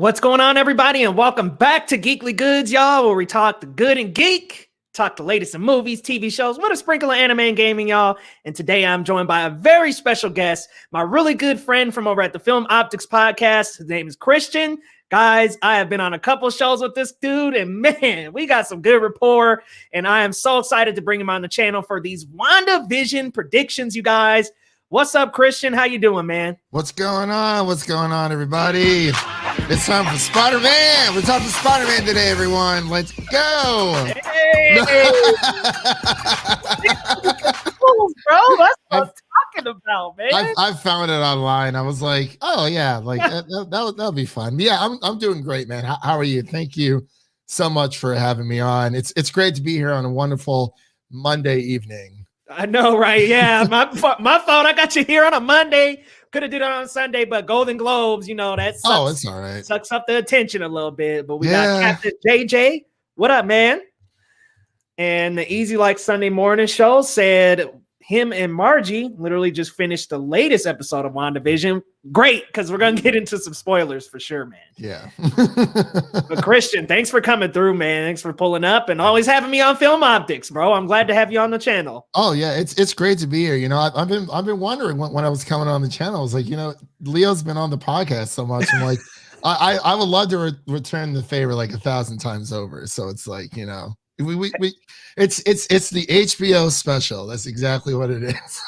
What's going on, everybody, and welcome back to Geekly Goods, y'all, where we talk the good and geek, talk the latest in movies, TV shows, with a sprinkle of anime and gaming, y'all. And today I'm joined by a very special guest, my really good friend from over at the Film Optix podcast. His name is Christian. Guys, I have been on a couple shows with this dude, and man, we got some good rapport, and I am so excited to bring him on the channel for these WandaVision predictions, you guys. What's up, Christian? How you doing, man? What's going on? What's going on, everybody? It's time for Spider-Man. We're talking Spider-Man today, everyone. Let's go. Hey! Bro, that's what I'm talking about, man. I found it online. I was like, oh, yeah, like that'll be fun. Yeah, I'm doing great, man. How are you? Thank you so much for having me on. It's great to be here on a wonderful Monday evening. I know, right? Yeah, my fault. I got you here on a Monday. Could have did it on Sunday, but Golden Globes, you know, that sucks. Oh, it's all right. Sucks up the attention a little bit. But we got Captain JJ. What up, man? And the Easy Like Sunday Morning Show said him and Margie literally just finished the latest episode of WandaVision. Great, because we're going to get into some spoilers for sure, man. Yeah. But Christian, thanks for coming through, man. Thanks for pulling up and always having me on Film Optix, bro. I'm glad to have you on the channel. Oh yeah, it's great to be here. You know, I've been wondering when I was coming on the channel. I was like, you know, Leo's been on the podcast so much. I'm like, I would love to return the favor like 1,000 times over. So it's like, you know, it's the HBO special. That's exactly what it is.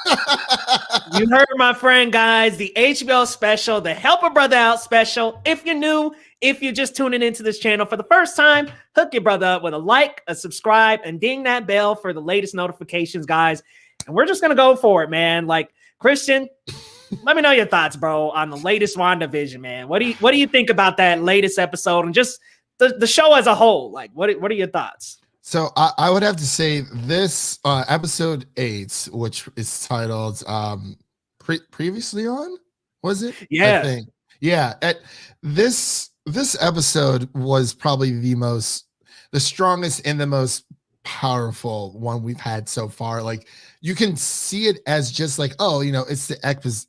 You heard my friend, guys. The HBO special, the Help a Brother Out special. If you're new, if you're just tuning into this channel for the first time, hook your brother up with a like, a subscribe, and ding that bell for the latest notifications, guys. And we're just gonna go for it, man. Like, Christian, let me know your thoughts, bro, on the latest WandaVision, man. What do you think about that latest episode and just the show as a whole? Like, what are your thoughts? So I would have to say this episode 8, which is titled Previously On, was it? Yeah. I think. Yeah. This episode was probably the strongest and the most powerful one we've had so far. Like, you can see it as just like, oh, you know, it's the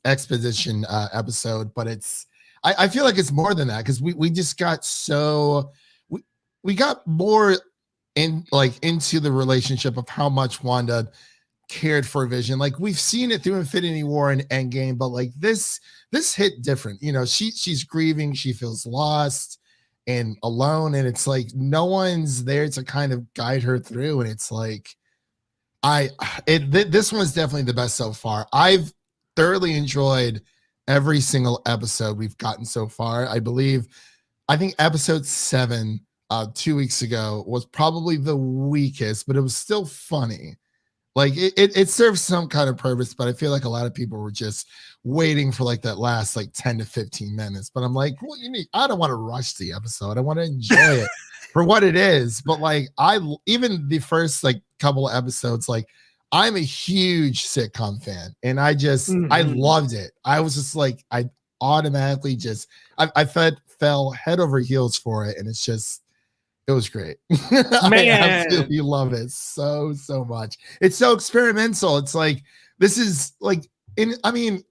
exposition episode, but I feel like it's more than that, because we just got we got more into the relationship of how much Wanda cared for Vision. Like, we've seen it through Infinity War and Endgame, but like this hit different. You know, she's grieving, she feels lost and alone, and it's like no one's there to kind of guide her through. And it's like this one's definitely the best so far. I've thoroughly enjoyed every single episode we've gotten so far. I think episode 7 2 weeks ago was probably the weakest, but it was still funny. Like, it serves some kind of purpose, but I feel like a lot of people were just waiting for like that last like 10 to 15 minutes. But I'm like, well, I don't want to rush the episode. I want to enjoy it for what it is. But like, even the first like couple of episodes, like, I'm a huge sitcom fan, and I loved it. I was just like, I automatically I fell head over heels for it, and it was great. I absolutely love it so much. It's so experimental. It's like, this is like,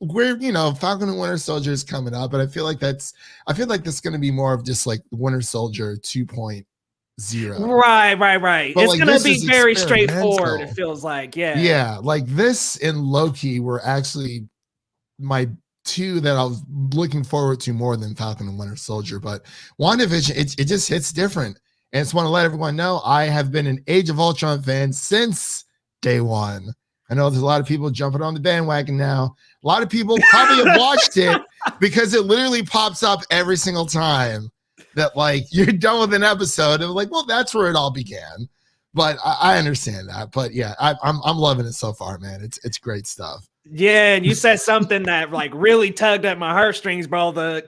we're, you know, Falcon and Winter Soldier is coming up, but I feel like this is going to be more of just like Winter Soldier 2.0. Right. But it's like, going to be very straightforward, it feels like. Yeah, like this and Loki were actually my two that I was looking forward to more than Falcon and Winter Soldier. But WandaVision, it just hits different. And I just want to let everyone know I have been an Age of Ultron fan since day one. I know there's a lot of people jumping on the bandwagon now. A lot of people probably have watched it because it literally pops up every single time that like you're done with an episode. And like, well, that's where it all began. But I understand that. But yeah, I'm loving it so far, man. It's great stuff. Yeah, and you said something that like really tugged at my heartstrings, bro.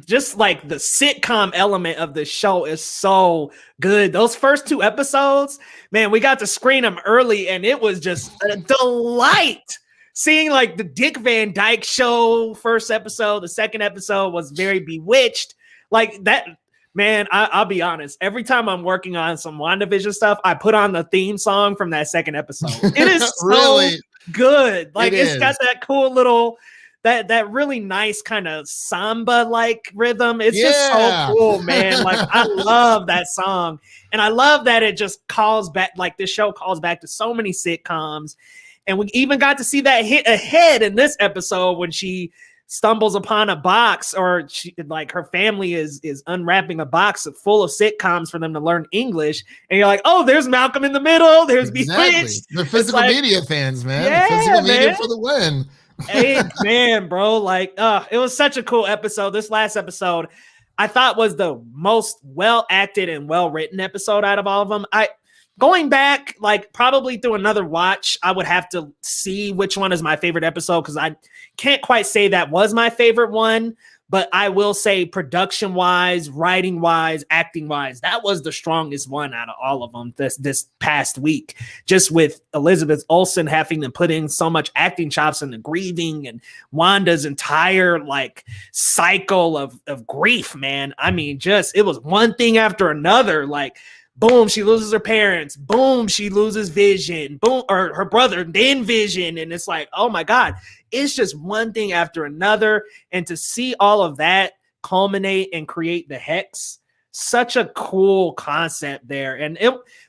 Just like the sitcom element of the show is so good. Those first 2 episodes, man, we got to screen them early, and it was just a delight. Seeing like the Dick Van Dyke Show first episode, the second episode was very bewitched. Like that, man, I'll be honest. Every time I'm working on some WandaVision stuff, I put on the theme song from that second episode. It is really good. Like, it's got that cool little that really nice kind of samba like rhythm. It's just so Yeah. cool, man. Like I love that song, and I love that it just calls back, like this show calls back to so many sitcoms. And we even got to see that hit ahead in this episode when she stumbles upon a box, or she, like her family is unwrapping a box full of sitcoms for them to learn English, and you're like, oh, there's Malcolm in the Middle, there's Bewitched. They're physical media fans, man. Yeah, physical media man. for the win. Hey, man, bro, like it was such a cool episode. This last episode I thought was the most well acted and well written episode out of all of them. Going back, like probably through another watch, I would have to see which one is my favorite episode, because I can't quite say that was my favorite one, but I will say production wise, writing wise, acting wise, that was the strongest one out of all of them this past week. Just with Elizabeth Olsen having to put in so much acting chops and the grieving, and Wanda's entire like cycle of grief, man. I mean, just it was one thing after another. Like, boom, she loses her parents. Boom, she loses Vision. Boom, or her brother, then Vision. And it's like, oh my God, it's just one thing after another. And to see all of that culminate and create the Hex, such a cool concept there. And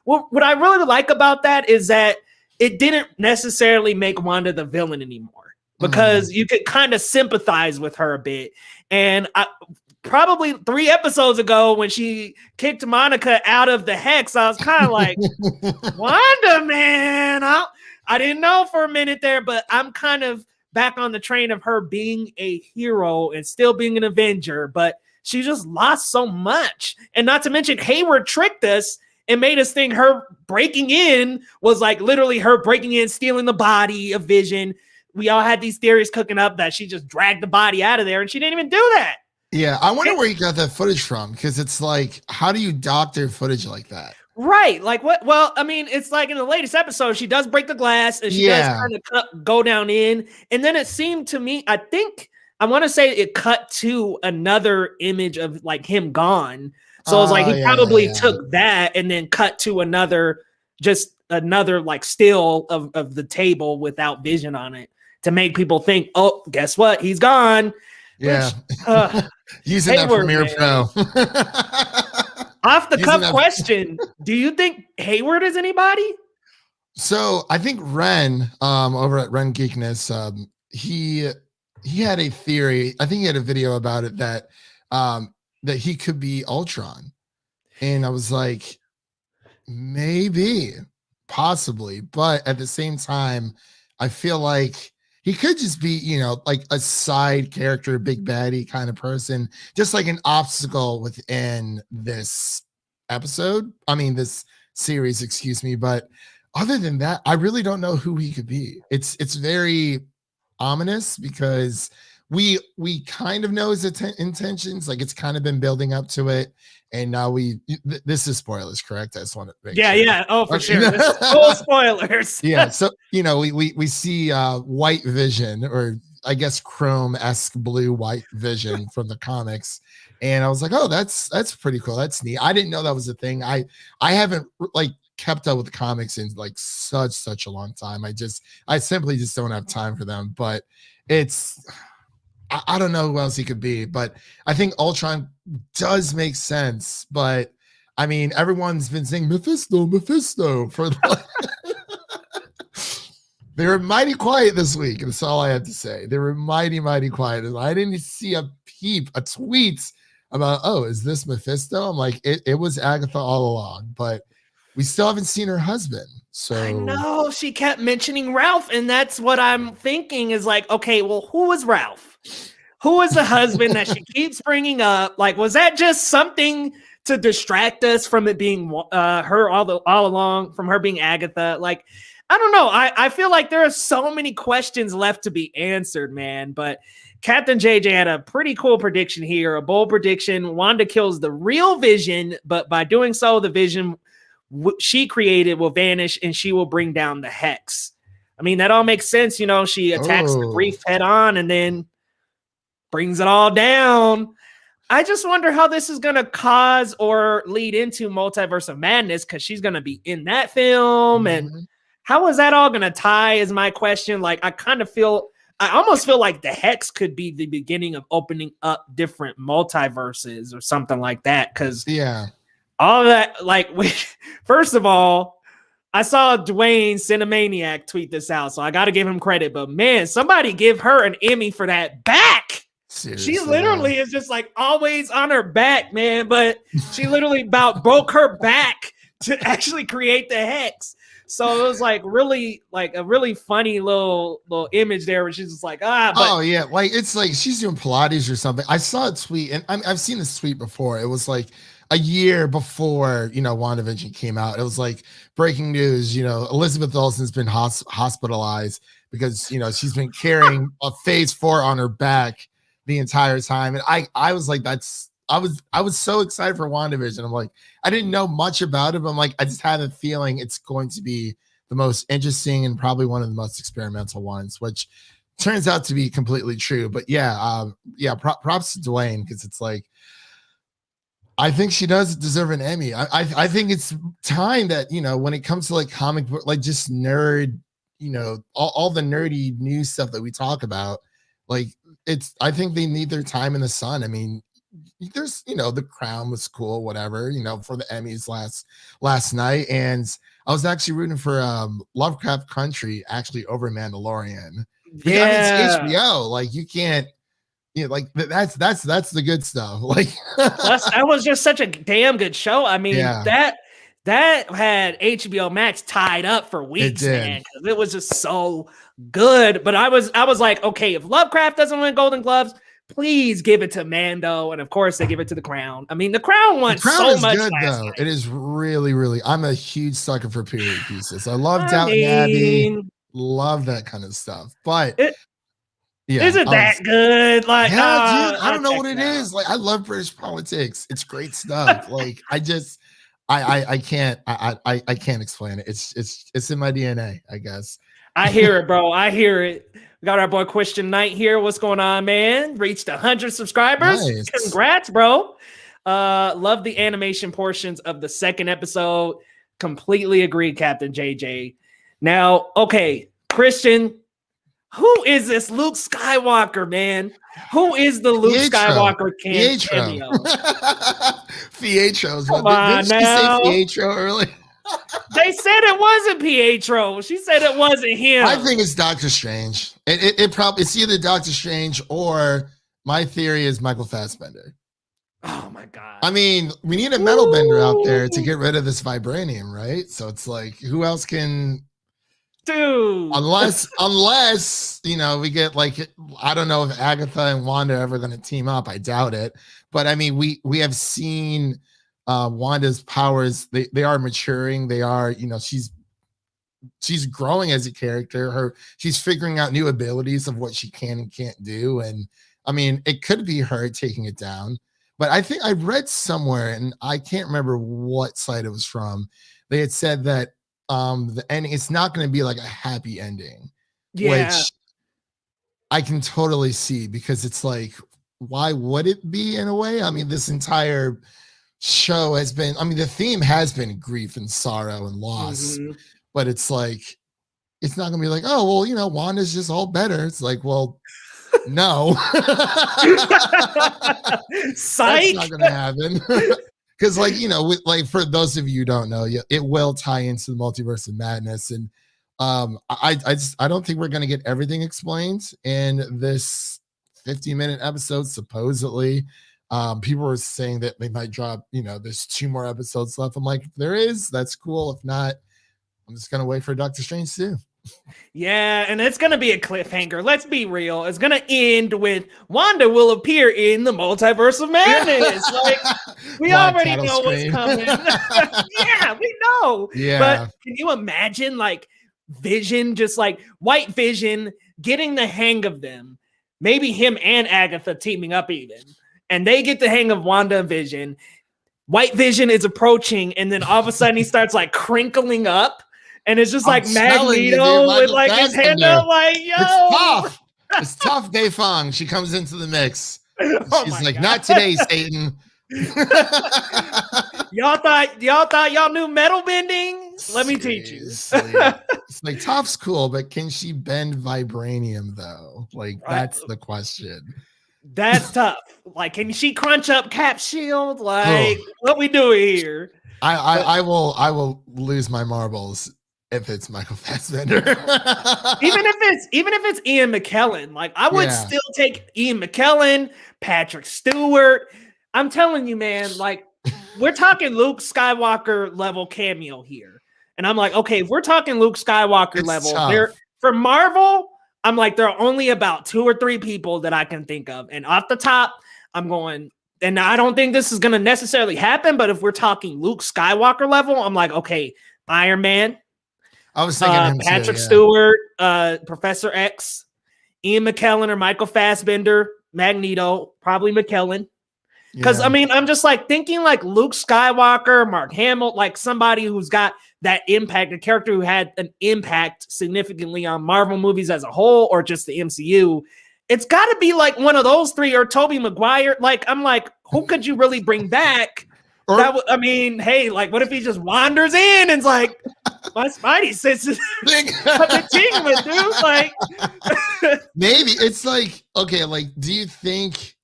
what I really like about that is that it didn't necessarily make Wanda the villain anymore, because you could kind of sympathize with her a bit. And probably 3 episodes ago when she kicked Monica out of the Hex, I was kind of like, Wanda, man, I didn't know for a minute there, but I'm kind of back on the train of her being a hero and still being an Avenger, but she just lost so much. And not to mention, Hayward tricked us and made us think her breaking in was like literally her breaking in, stealing the body of Vision. We all had these theories cooking up that she just dragged the body out of there, and she didn't even do that. Yeah, I wonder where you got that footage from, because it's like, how do you doctor footage like that? Right. Like what? Well, I mean, it's like in the latest episode, she does break the glass and she does kind of go down in. And then it seemed to me, I want to say it cut to another image of like him gone. So it's like he probably took that and then cut to another like still of the table without Vision on it to make people think, oh, guess what? He's gone. Yeah. Using Hayward, that Premiere Pro. Off the cuff question, do you think Hayward is anybody? So I think Ren, over at Ren Geekness, he had a theory. I think he had a video about it that he could be Ultron. And I was like, maybe, possibly. But at the same time, I feel like he could just be, like a side character, big baddie kind of person, just like an obstacle within this this series, excuse me. But other than that, I really don't know who he could be. It's very ominous, because we kind of know his intentions. Like, it's kind of been building up to it. And now this is spoilers, correct? I just want to make sure. Yeah. Oh, for sure. This is full spoilers. Yeah. So, we see white Vision, or I guess Chrome-esque blue white Vision from the comics. And I was like, oh, that's pretty cool. That's neat. I didn't know that was a thing. I haven't like kept up with the comics in like such a long time. I simply just don't have time for them. But I don't know who else he could be, but I think Ultron does make sense. But I mean, everyone's been saying Mephisto for they were mighty quiet this week. That's all I have to say. They were mighty quiet. I didn't see a tweet about, oh, is this Mephisto? I'm like, it was Agatha all along, but we still haven't seen her husband. So I know she kept mentioning Ralph, and that's what I'm thinking is like, okay, well, who is Ralph? Who is the husband that she keeps bringing up? Like, was that just something to distract us from it being her all along, from her being Agatha? Like, I don't know. I feel like there are so many questions left to be answered, man. But Captain JJ had a pretty cool prediction here, a bold prediction. Wanda kills the real Vision, but by doing so, the Vision she created will vanish and she will bring down the Hex. I mean, that all makes sense. She attacks the grief head on and then brings it all down. I just wonder how this is going to cause or lead into Multiverse of Madness, because she's going to be in that film. And how is that all going to tie is my question. Like, I kind of feel I almost feel like the hex could be the beginning of opening up different multiverses or something like that. Because all that, like, first of all, I saw Dwayne Cinemaniac tweet this out, so I got to give him credit. But man, somebody give her an Emmy for that back. Seriously, she literally is just like always on her back, man. But she literally about broke her back to actually create the hex. So it was like really like a really funny little image there where she's just like, but oh yeah, like it's like she's doing Pilates or something. I saw a tweet, and I've seen this tweet before. It was like a year before, WandaVision came out. It was like breaking news, Elizabeth Olsen's been hospitalized because, she's been carrying a phase 4 on her back the entire time. And I was like, I was so excited for WandaVision. I'm like, I didn't know much about it, but I'm like, I just have a feeling it's going to be the most interesting and probably one of the most experimental ones, which turns out to be completely true. But props to Dwayne, because it's like, I think she does deserve an Emmy. I think it's time that, when it comes to like comic book, like just nerd, all the nerdy news stuff that we talk about, like I think they need their time in the sun. I mean, there's, The Crown was cool, whatever, for the Emmys last night. And I was actually rooting for Lovecraft Country actually over Mandalorian. Because, I mean, it's HBO. Like you can't, like that's the good stuff. Like that was just such a damn good show. I mean, that had HBO Max tied up for weeks, man, because it was just so good. But I was like, okay, if Lovecraft doesn't win Golden Gloves, please give it to Mando, and of course they give it to The Crown. I mean, The Crown won so much good, last night. It is really, really. I'm a huge sucker for period pieces. I love Downton Abbey, love that kind of stuff, but. Isn't that good? Like, dude, I don't know what it is. Like, I love British politics. It's great stuff. Like, I can't explain it. It's in my DNA, I guess. I hear it, bro. I hear it. We got our boy Christian Knight here. What's going on, man? Reached 100 subscribers. Nice. Congrats, bro. Love the animation portions of the second episode. Completely agree, Captain JJ. Now, okay, Christian. Who is this Luke Skywalker, man? Who is the Luke Skywalker cameo? Pietro. Come on Did she say Pietro earlier? They said it wasn't Pietro. She said it wasn't him. I think it's Doctor Strange. It's either Doctor Strange or my theory is Michael Fassbender. Oh my god! I mean, we need a metal bender out there to get rid of this vibranium, right? So it's like, who else can? Dude. Unless we get like, I don't know if Agatha and Wanda are ever going to team up. I doubt it. But I mean, we have seen Wanda's powers. They are maturing. They are, she's growing as a character. She's figuring out new abilities of what she can and can't do. And I mean, it could be her taking it down. But I think I read somewhere, and I can't remember what site it was from. They had said that the ending, it's not going to be like a happy ending, which I can totally see, because it's like, why would it be in a way? I mean, this entire show has been, the theme has been grief and sorrow and loss, but it's like, it's not going to be like, oh, well, Wanda's just all better. It's like, well, no. Psych. That's not going to happen. Because, for those of you who don't know, it will tie into the multiverse of madness, and I don't think we're going to get everything explained in this 50-minute episode. Supposedly, people were saying that they might drop. There's 2 more episodes left. I'm like, if there is, that's cool. If not, I'm just going to wait for Doctor Strange too. Yeah, and it's going to be a cliffhanger. Let's be real. It's going to end with Wanda will appear in the multiverse of madness. Like, we already know what's coming. Yeah, we know. Yeah. But can you imagine, like, Vision, just like White Vision, getting the hang of them? Maybe him and Agatha teaming up even. And they get the hang of Wanda and Vision. White Vision is approaching, and then all of a sudden he starts, like, crinkling up. And it's just like Magneto with like his hand out, like, yo. It's tough. It's tough, Day Fong. She comes into the mix. She's like, not today, Satan. Y'all thought y'all knew metal bending? Let me teach you. Seriously. It's like Toph's cool, but can she bend vibranium though? Like that's the question. That's tough. Like, can she crunch up Cap's shield? Like, Oh. what we doing here? I will lose my marbles if it's Michael Fassbender. even if it's Ian McKellen, like I would still take Ian McKellen, Patrick Stewart. I'm telling you, man, like we're talking Luke Skywalker level cameo here. And I'm like, okay, if we're talking Luke Skywalker level, there for Marvel, I'm like, there are only about 2 or 3 people that I can think of. And off the top, I'm going, and I don't think this is going to necessarily happen, but if we're talking Luke Skywalker level, I'm like, okay, Iron Man. I was thinking Patrick Stewart, Professor X, Ian McKellen or Michael Fassbender, Magneto, probably McKellen. Because I mean, I'm just like thinking like Luke Skywalker, Mark Hamill, like somebody who's got that impact, a character who had an impact significantly on Marvel movies as a whole, or just the MCU. It's got to be like one of those 3 or Tobey Maguire. Like, I'm like, who could you really bring back? I mean, hey, like, what if he just wanders in and's like, my Spidey senses the team with dude? Like, maybe it's like, okay, like, do you think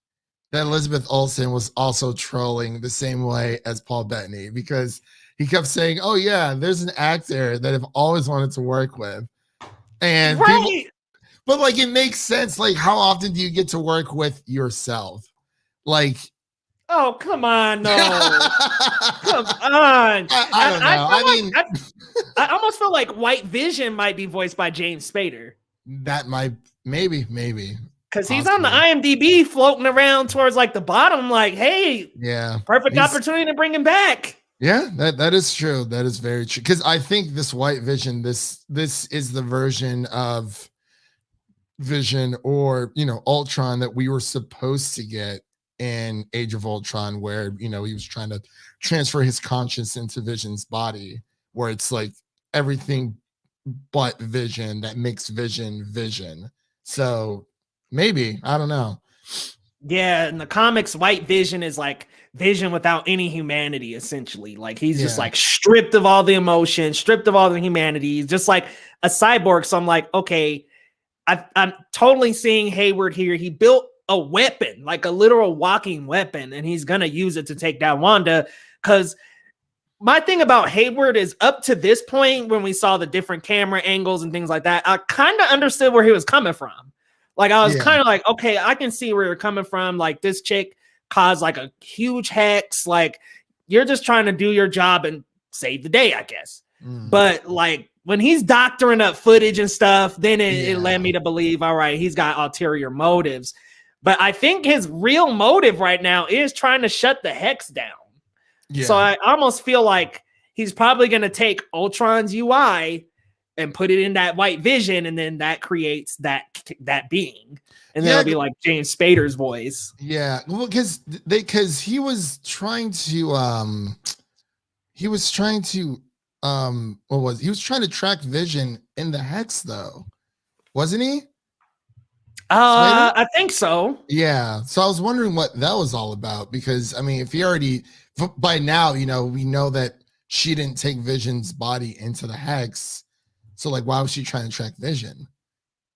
that Elizabeth Olsen was also trolling the same way as Paul Bettany? Because he kept saying, oh yeah, there's an actor that I've always wanted to work with. And people, but like, it makes sense. Like, how often do you get to work with yourself? Like, oh, come on, no. Come on. I don't know. I almost feel like White Vision might be voiced by James Spader. That might, maybe. Because he's on the IMDb floating around towards like the bottom, like, hey, yeah, perfect opportunity to bring him back. Yeah, that is true. That is very true. Because I think this White Vision, this is the version of Vision or, you know, Ultron that we were supposed to get in Age of Ultron, where, you know, he was trying to transfer his conscience into Vision's body, where it's like everything but Vision that makes Vision. So maybe, I don't know. Yeah, in the comics, White Vision is like Vision without any humanity, essentially. Like he's just like stripped of all the emotion, stripped of all the humanity, just like a cyborg. So I'm like, okay, I'm totally seeing Hayward here. He built a weapon, like a literal walking weapon, and he's gonna use it to take down Wanda. Because my thing about Hayward is, up to this point, when we saw the different camera angles and things like that, I kind of understood where he was coming from. Like, I was kind of like, okay, I can see where you're coming from. Like, this chick caused like a huge hex. Like, you're just trying to do your job and save the day, I guess. But like, when he's doctoring up footage and stuff, then it led me to believe, all right, he's got ulterior motives. But I think his real motive right now is trying to shut the hex down. Yeah. So I almost feel like he's probably going to take Ultron's UI and put it in that White Vision, and then that creates that being, and then it'll be like James Spader's voice. Yeah, well, because he was trying to he was trying to track Vision in the hex, though, wasn't he? I think so. Yeah, so I was wondering what that was all about, because I mean, if he already, by now, you know, we know that she didn't take Vision's body into the hex. So like, why was she trying to track Vision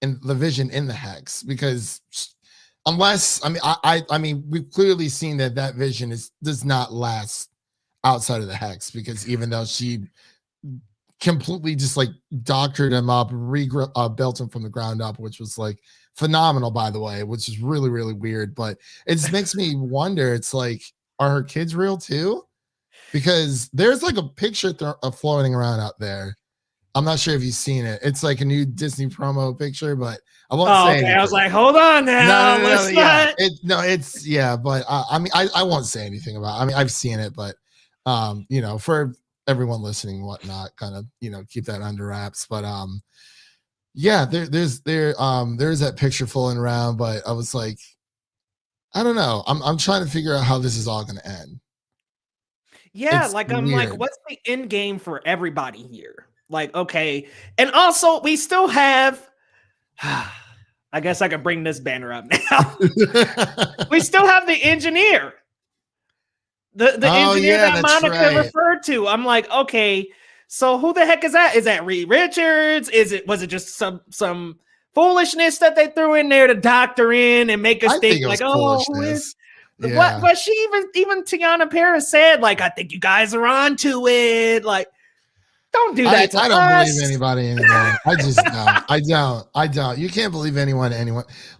and the Vision in the hex? Because unless, I mean, we've clearly seen that Vision does not last outside of the hex, because even though she completely just like doctored him up, built him from the ground up, which was like phenomenal, by the way, which is really, really weird. But it just makes me wonder, it's like, are her kids real too? Because there's like a picture floating around out there. I'm not sure if you've seen it. It's like a new Disney promo picture, but I won't say anything. I was like, hold on now. But I mean, I won't say anything about it. I mean, I've seen it, but you know, for everyone listening and whatnot, kind of, you know, keep that under wraps. But yeah, there's that picture floating around, but I was like, I don't know. I'm trying to figure out how this is all gonna end. Yeah, it's like, I'm weird. Like, what's the end game for everybody here? Like, okay. And also, we still have, I guess I could bring this banner up now. We still have the engineer. The engineer that Monica referred to. I'm like, okay, So who the heck is that? Is that Reed Richards? Was it just some foolishness that they threw in there to doctor in and make us think like, oh, who is? Yeah. But she even Tiana Paris said, like, I think you guys are onto it. Like, don't do that to I don't us. believe anybody anymore. I just don't. I don't. You can't believe anyone.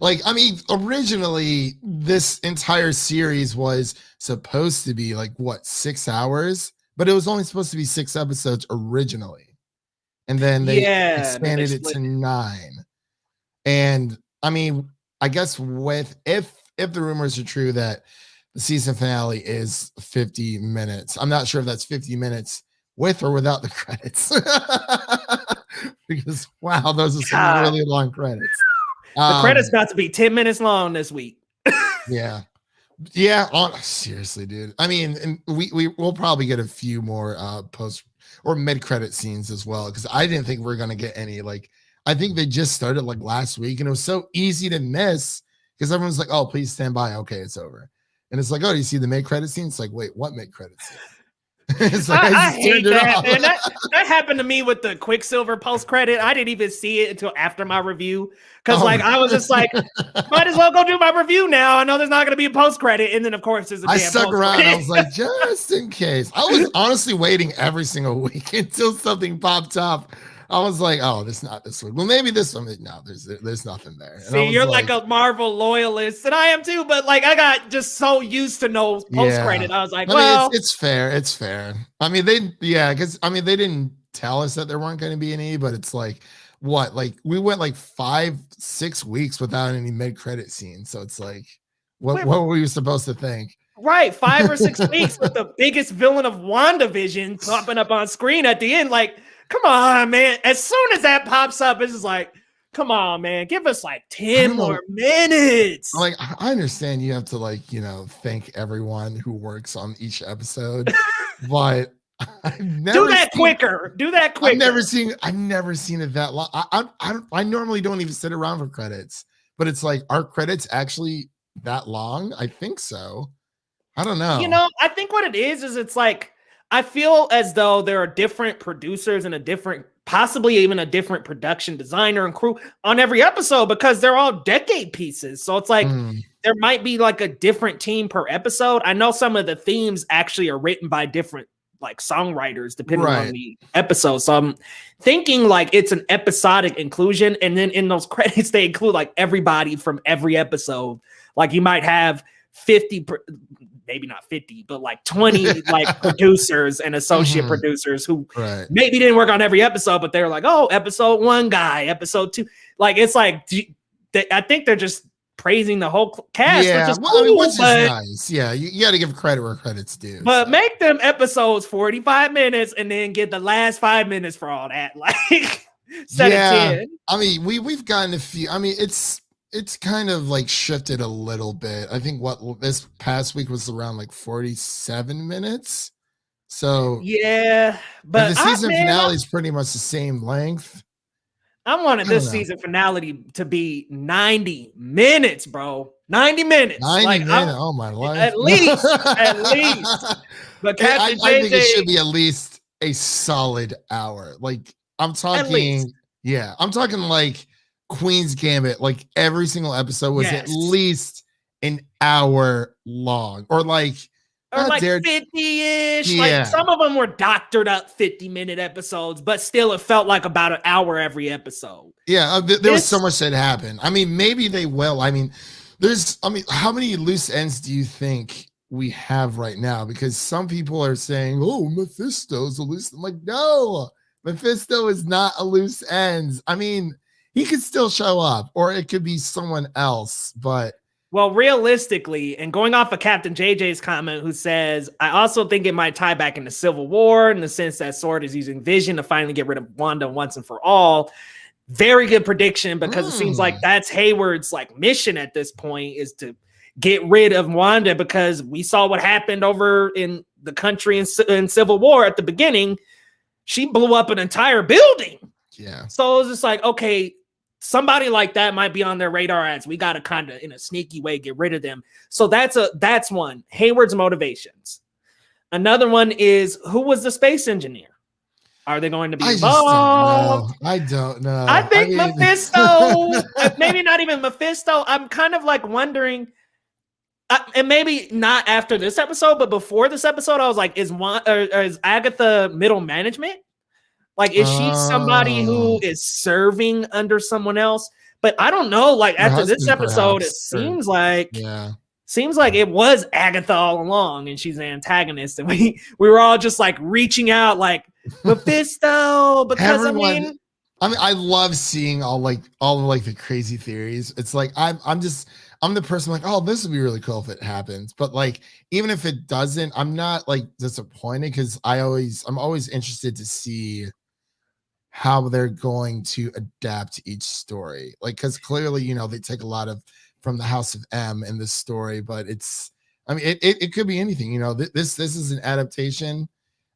Like, I mean, originally this entire series was supposed to be like what, 6 hours, but it was only supposed to be 6 episodes originally, and then they expanded it to 9. And I mean, I guess if the rumors are true that the season finale is 50 minutes, I'm not sure if that's 50 minutes with or without the credits. Because wow, those are some really long credits. The credits got to be 10 minutes long this week. Yeah. Seriously, dude. I mean, and we'll probably get a few more post or mid-credit scenes as well, because I didn't think we were gonna get any. Like, I think they just started like last week, and it was so easy to miss because everyone's like, "Oh, please stand by." Okay, it's over, and it's like, "Oh, do you see the mid-credit scene?" It's like, "Wait, what mid-credit scene?" It's like, I hate that, man. That happened to me with the Quicksilver post credit. I didn't even see it until after my review because, I was just like, might as well go do my review now. I know there's not going to be a post credit, and then of course there's a. I stuck around. I was like, just in case. I was honestly waiting every single week until something popped up. I was like, oh, this not this one. Well, maybe this one. No, there's nothing there. And see, you're like a Marvel loyalist, and I am too. But like, I got just so used to no post credit. I was like, well, it's fair. It's fair. I mean, they didn't tell us that there weren't going to be any, but it's like, what? Like, we went like 5-6 weeks without any mid-credit scenes. So it's like, what were you supposed to think? Right, 5 or 6 weeks with the biggest villain of WandaVision popping up on screen at the end. Like, come on, man. As soon as that pops up, it's just like, come on, man. Give us like 10 more minutes. Like, I understand you have to, like, thank everyone who works on each episode, but I've never do that quicker. I've never seen it that long. I normally don't even sit around for credits, but it's like, are credits actually that long? I think so. I don't know. I think what it is it's like, I feel as though there are different producers and possibly even a different production designer and crew on every episode because they're all decade pieces. So it's like there might be like a different team per episode. I know some of the themes actually are written by different like songwriters depending on the episode. So I'm thinking like it's an episodic inclusion, and then in those credits they include like everybody from every episode. Like you might have 50 maybe not 50, but like 20 like producers and associate producers who maybe didn't work on every episode, but they're like, oh, episode 1 guy, episode 2. Like, it's like, I think they're just praising the whole cast. Yeah, which is cool, which is nice. Yeah, you got to give credit where credit's due. But make them episodes 45 minutes and then get the last 5 minutes for all that. Like, set it 10. I mean, we've gotten a few. I mean, it's kind of like shifted a little bit. I think what this past week was around like 47 minutes. So yeah, but the season finale is pretty much the same length. I wanted this season finale to be 90 minutes, bro. 90 minutes. 90 minutes. Oh my life. At least. But I think it should be at least a solid hour. Like I'm talking like Queen's Gambit, like every single episode was at least an hour long, or like 50-ish. Like some of them were doctored up 50-minute episodes, but still it felt like about an hour every episode. Yeah, there was so much that happened. I mean, maybe they will. I mean, how many loose ends do you think we have right now? Because some people are saying, oh, Mephisto's a loose. I'm like, no, Mephisto is not a loose end. I mean, he could still show up, or it could be someone else, but well, realistically, and going off of Captain JJ's comment, who says, I also think it might tie back into Civil War in the sense that Sword is using Vision to finally get rid of Wanda once and for all. Very good prediction, because it seems like that's Hayward's like mission at this point, is to get rid of Wanda, because we saw what happened over in the country in Civil War at the beginning. She blew up an entire building. Yeah. So it was just like, okay, somebody like that might be on their radar as we got to kind of in a sneaky way get rid of them. So that's one. Hayward's motivations. Another one is, who was the space engineer? Are they going to be I just don't involved? know. I don't know. I think mean, Mephisto, maybe not even Mephisto. I'm kind of like wondering, and maybe not after this episode, but before this episode, I was like, is Agatha middle management? Like, is she somebody who is serving under someone else? But I don't know. Like her after this husband, episode, it perhaps, or- seems like it was Agatha all along, and she's an antagonist, and we were all just like reaching out, like Mephisto, because Everyone, I love seeing all of the crazy theories. It's like I'm the person like, oh, this would be really cool if it happens. But like, even if it doesn't, I'm not like disappointed because I'm always interested to see how they're going to adapt each story. Like, because clearly, you know, they take a lot of from the House of M in this story, but it could be anything. You know, this is an adaptation.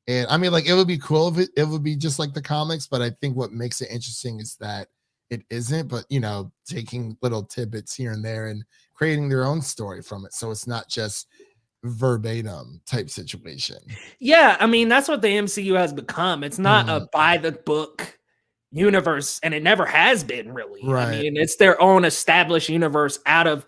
And I mean, like, it would be cool if it would be just like the comics, but I think what makes it interesting is that it isn't, but you know, taking little tidbits here and there and creating their own story from it. So it's not just verbatim type situation. Yeah, I mean, that's what the MCU has become. It's not a by the book universe, and it never has been really. Right. I mean, it's their own established universe out of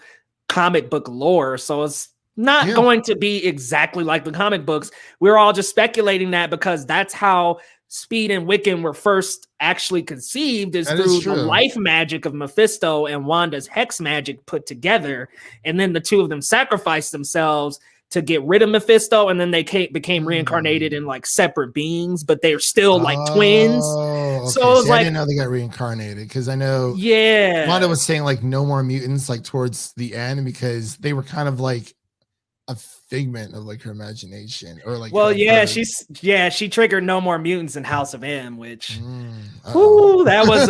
comic book lore. So it's not going to be exactly like the comic books. We're all just speculating that because that's how Speed and Wiccan were first actually conceived, is through the life magic of Mephisto and Wanda's hex magic put together. And then the two of them sacrificed themselves to get rid of Mephisto, and then they became reincarnated in like separate beings, but they're still like twins. Okay. So it was I didn't know they got reincarnated, because I know Wanda was saying like no more mutants like towards the end, because they were kind of like a figment of like her imagination, or like, well, she triggered no more mutants in House of M, which that was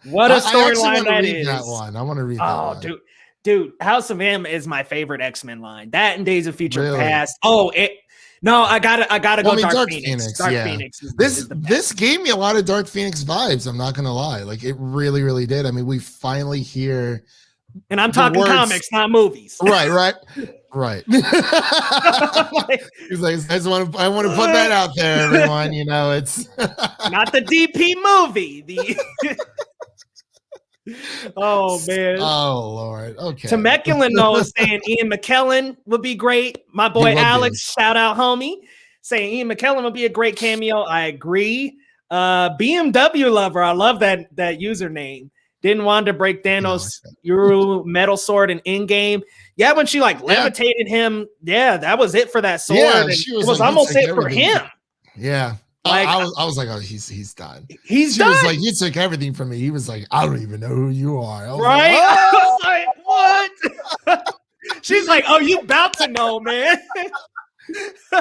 what a storyline that is. That one I want to read. Oh, that one. Dude, House of M is my favorite X-Men line. That and Days of Future Past. Oh, I gotta go. Dark Phoenix. Dark Phoenix. This gave me a lot of Dark Phoenix vibes. I'm not gonna lie, like it really, really did. I mean, we finally hear, and I'm talking comics, not movies. Right. He's like, I want to put that out there, everyone. You know, it's not the DP movie. Oh man! Oh Lord! Okay. Temecula is saying Ian McKellen would be great. My boy Alex, shout out homie, saying Ian McKellen would be a great cameo. I agree. BMW lover, I love that username. Didn't Wanda break Thanos' Euro metal sword in Endgame? Yeah, when she like levitated him. Yeah, that was it for that sword. Yeah, it was almost it for him. Yeah. Like, I was like, oh, he's done. He's she done. Was like, you took everything from me. He was like, I don't even know who you are. Right? I was like, what? She's like, oh, you about to know, man.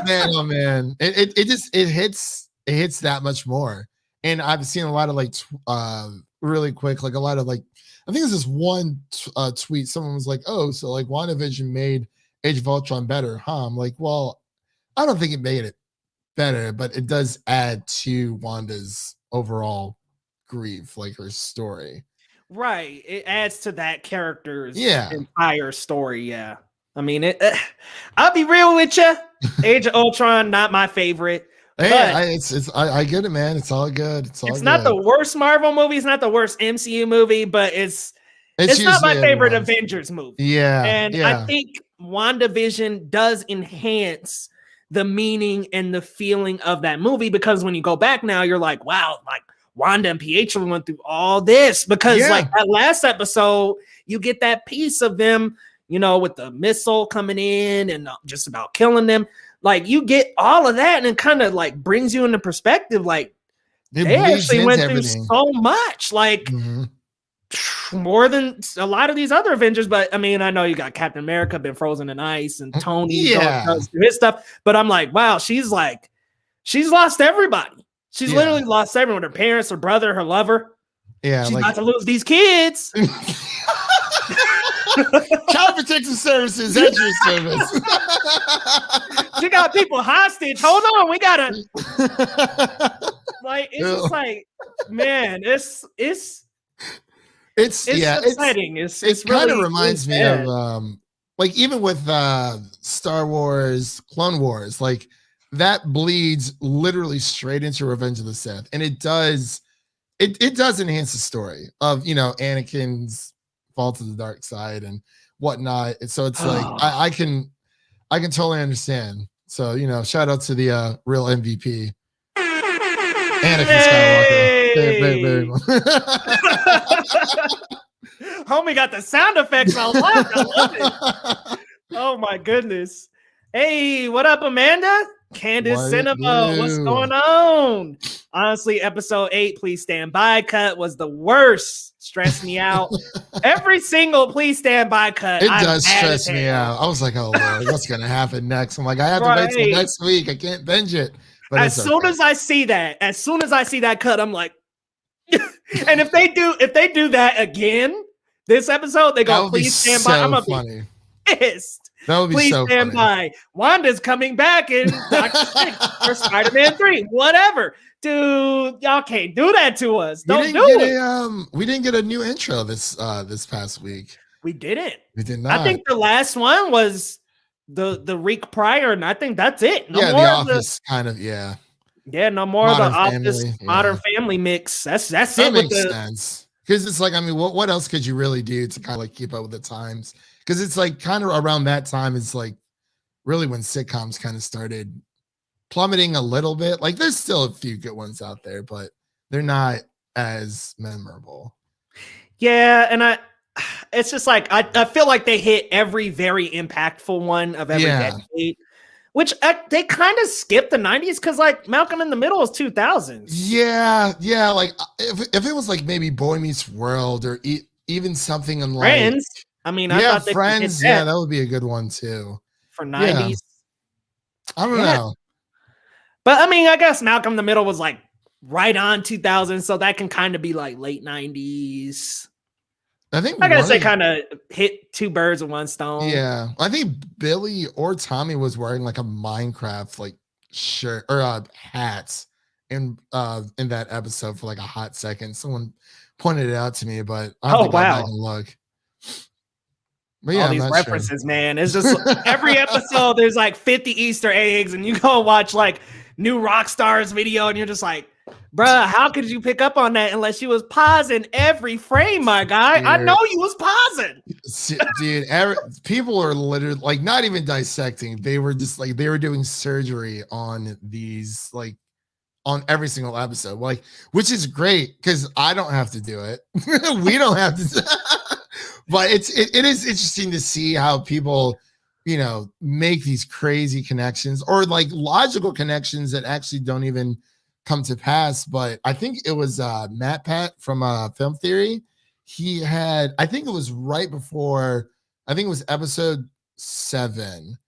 Man. It hits that much more. And I've seen a lot of like really quick, like a lot of like, I think it's this one tweet. Someone was like, oh, so like WandaVision made Age of Ultron better, huh? I'm like, well, I don't think it made it better, but it does add to Wanda's overall grief, like her story. Right. It adds to that character's entire story. Yeah. I mean, I'll be real with you. Age of Ultron, not my favorite. Hey, I get it, man. It's all good. It's not the worst Marvel movie. It's not the worst MCU movie, but it's not my favorite Avengers movie. Yeah. And I think WandaVision does enhance the meaning and the feeling of that movie, because when you go back now, you're like, wow, like Wanda and Pietro went through all this, because like that last episode, you get that piece of them, you know, with the missile coming in and just about killing them. Like you get all of that, and it kind of like brings you into perspective. Like they actually went through so much, like more than a lot of these other Avengers. But I mean, I know you got Captain America been frozen in ice, and Tony goes through his stuff. But I'm like, wow, she's lost everybody. She's literally lost everyone: her parents, her brother, her lover. Yeah, she's about to lose these kids. Child Protection Services, at your service. She got people hostage. Hold on, we gotta. Like it's just like, man, it's exciting. It kind really of reminds me of like even with Star Wars, Clone Wars. Like that bleeds literally straight into Revenge of the Sith, and it does enhance the story of Anakin's fall to the dark side and whatnot. And so it's like I can totally understand. So shout out to the real MVP, Anakin Skywalker. Very, very much. Homie got the sound effects on lock. I love it. Oh my goodness. Hey, what up, Amanda? Candace Cinema, what's going on? Honestly, episode 8, Please Stand By cut was the worst. Stressed me out. Every single Please Stand By cut. It does stress me out. I was like, oh Lord, what's gonna happen next? I'm like, I have to wait till next week. I can't binge it. But as soon as I see that cut, I'm like, and if they do that again this episode, they go, please stand by. I'm gonna be pissed. That would be please so stand by. Wanda's coming back in Doctor Strange or Spider-Man 3, whatever. Dude, y'all can't do that to us. Don't do it. We didn't get a new intro this past week. We didn't. We did not. I think the last one was the week prior, and I think that's it. No more The Office kind of, yeah. Yeah, no more of the Office Modern Family mix. That's that it. Makes sense. Because it's like, I mean, what else could you really do to kind of like keep up with the times? Because it's like kind of around that time is like really when sitcoms kind of started plummeting a little bit. Like there's still a few good ones out there, but they're not as memorable. Yeah, and it's just like I feel like they hit every very impactful one of every decade. Which they kind of skipped the 90s because like Malcolm in the Middle is 2000s. Yeah. Like if it was like maybe Boy Meets World or even something in like Friends. I mean, I thought Friends. Yeah, that would be a good one too for 90s. I don't know, but I mean, I guess Malcolm in the Middle was like right on 2000, so that can kind of be like late 90s. I guess they kind of hit two birds with one stone. Yeah, I think Billy or Tommy was wearing like a Minecraft like shirt or hats in that episode for like a hot second. Someone pointed it out to me, but I don't think I'll back and look. But yeah, all these references, man. It's just every episode there's like 50 Easter eggs, and you go watch like New Rockstars video, and you're just like, bruh, how could you pick up on that unless you was pausing every frame, my guy? Dude. I know you was pausing. Dude, people are literally like not even dissecting. They were just like they were doing surgery on these like on every single episode, like which is great because I don't have to do it. We don't have to. But it is interesting to see how people, make these crazy connections or like logical connections that actually don't even come to pass. But I think it was Matt Pat from Film Theory. He had, I think it was right before, I think it was episode 7.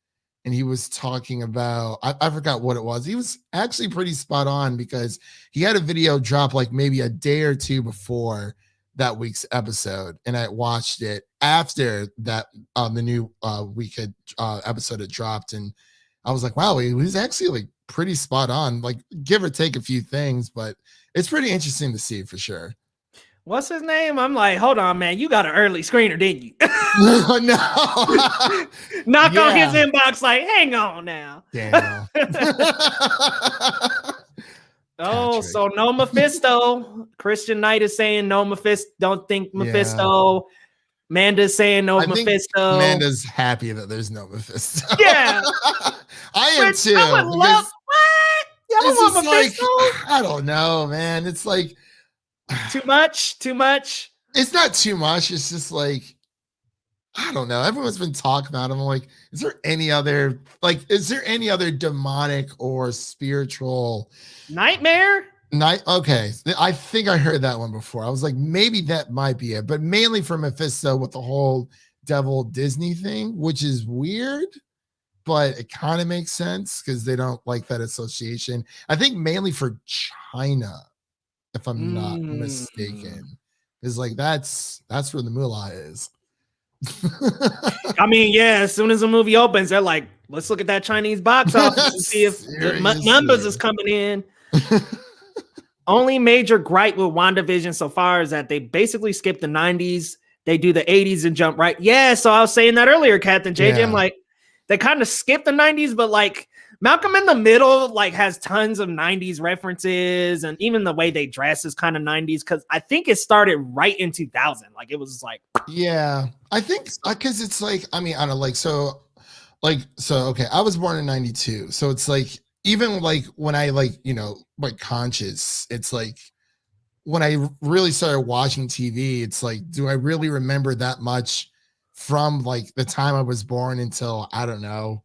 And he was talking about, I forgot what it was. He was actually pretty spot on because he had a video drop like maybe a day or two before that week's episode, and I watched it after that the new week episode had dropped, and I was like, wow, he was actually like pretty spot on, like give or take a few things, but it's pretty interesting to see for sure. What's his name? I'm like, hold on, man, you got an early screener, didn't you? No. Knock on his inbox like, hang on now. Damn. Oh, Patrick. So no Mephisto. Christian Knight is saying no Mephisto. Don't think Mephisto. Yeah. Manda's saying no Mephisto. Manda's happy that there's no Mephisto. Yeah. I am too. I would love what? Yeah, I want Mephisto. Like, I don't know, man. It's like too much. It's not too much. It's just like I don't know. Everyone's been talking about him. I'm like, is there any other demonic or spiritual nightmare? Okay. I think I heard that one before. I was like, maybe that might be it, but mainly for Mephisto with the whole devil Disney thing, which is weird, but it kind of makes sense because they don't like that association. I think mainly for China, if I'm not mistaken, is like that's where the moolah is. I mean, yeah, as soon as the movie opens, they're like, let's look at that Chinese box office and see if the numbers is coming in. Only major gripe with WandaVision so far is that they basically skip the 90s. They do the 80s and jump right. Yeah, so I was saying that earlier, Captain JJ. Yeah. I'm like, they kind of skip the 90s, but like Malcolm in the Middle like has tons of 90s references, and even the way they dress is kind of 90s because I think it started right in 2000. Like it was like, Yeah, I think because it's like, I mean, I don't know, okay, I was born in 92, so it's like even like when I like, like conscious, it's like when I really started watching TV, it's like, do I really remember that much from like the time I was born until, I don't know,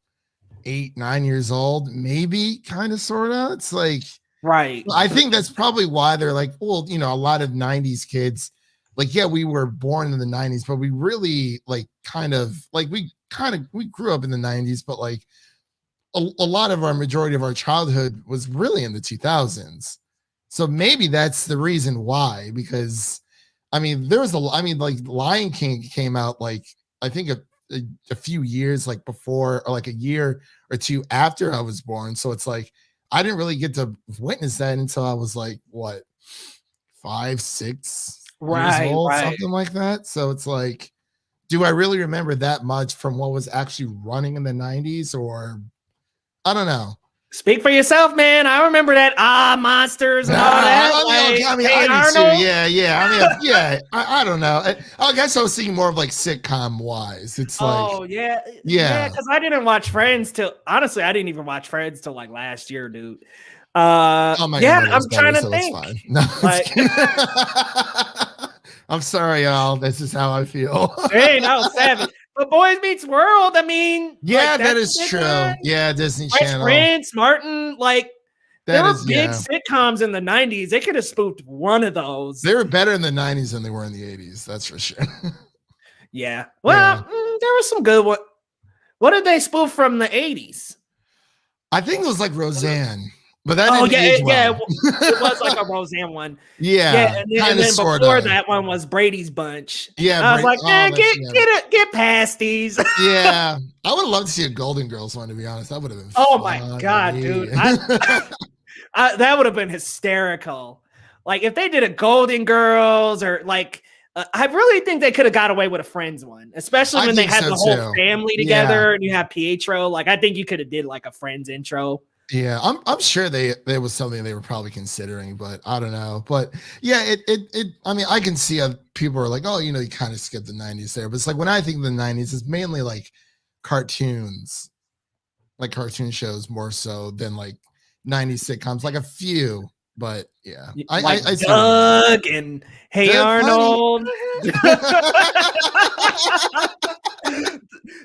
8, 9 years old, maybe, kind of, sort of. It's like, right. I think that's probably why they're like, well, a lot of 90s kids, like, yeah, we were born in the 90s, but we really like we grew up in the 90s, but like a lot of our majority of our childhood was really in the 2000s. So maybe that's the reason why, because I mean, like Lion King came out like, I think a few years like before, or like a year or two after I was born. So it's like, I didn't really get to witness that until I was like, what, 5, 6 years old, something like that. So it's like, do I really remember that much from what was actually running in the 90s, or I don't know. Speak for yourself, man. I remember that monsters and all that. I mean, I do too. Yeah. I don't know. I guess I was thinking more of like sitcom wise. It's like, yeah. Because I didn't watch Friends till, honestly, I didn't even watch Friends till like last year, dude. I'm trying to think. No, I'm sorry, y'all. This is how I feel. Hey, no, savage. But Boys Meets World, I mean, yeah, like, that is true. Yeah, Disney Channel. Prince, Martin, like there were big sitcoms in the 90s. They could have spoofed one of those. They were better in the 90s than they were in the 80s. That's for sure. Yeah. Well, there was some good one. What did they spoof from the 80s? I think it was like Roseanne. But that it was like a Roseanne one. Yeah, and then before that one was Brady's Bunch. Yeah, I was like, man, get past these. Yeah, I would love to see a Golden Girls one. To be honest, that would have been. Oh my god, dude, that would have been hysterical. Like if they did a Golden Girls, or like, I really think they could have got away with a Friends one, especially when they had the whole family together and you have Pietro. Like I think you could have did like a Friends intro. Yeah, I'm sure there was something they were probably considering, but I don't know. But yeah, I mean, I can see how people are like, oh, you kind of skipped the 90s there. But it's like when I think of the 90s, it's mainly like cartoons, like cartoon shows more so than like 90s sitcoms, like a few. But yeah, like I Doug and Hey Doug Arnold.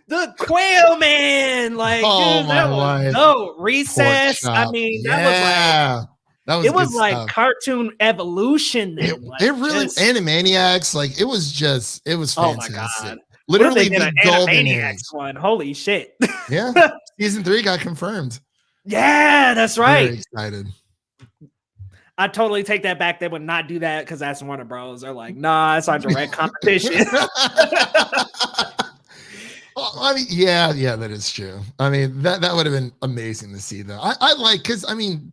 The Quail Man, like, dude, that was Recess. I mean, that was like cartoon evolution. Then. It really Animaniacs, like it was fantastic. Oh my god, literally the golden age one. Holy shit! Yeah, season 3 got confirmed. Yeah, that's right. Very excited. I totally take that back. They would not do that because that's Warner Bros. They're like, nah, it's our direct competition. I mean, yeah, that is true. I mean, that would have been amazing to see, though. I like, because I mean,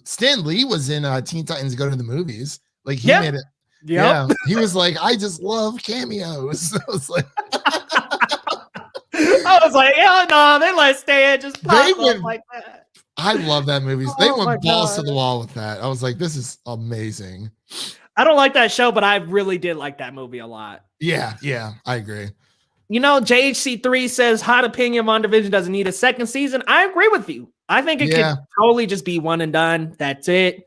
Stan Lee was in Teen Titans Go to the Movies. Like he made it. Yeah, he was like, I just love cameos. I was like, yeah, no, they let Stan just pop up like that. I love that movie. They went balls to the wall with that. I was like, this is amazing. I don't like that show, but I really did like that movie a lot. Yeah, I agree. JHC3 says hot opinion WandaVision doesn't need a second season. I agree with you. I think it could totally just be one and done. That's it.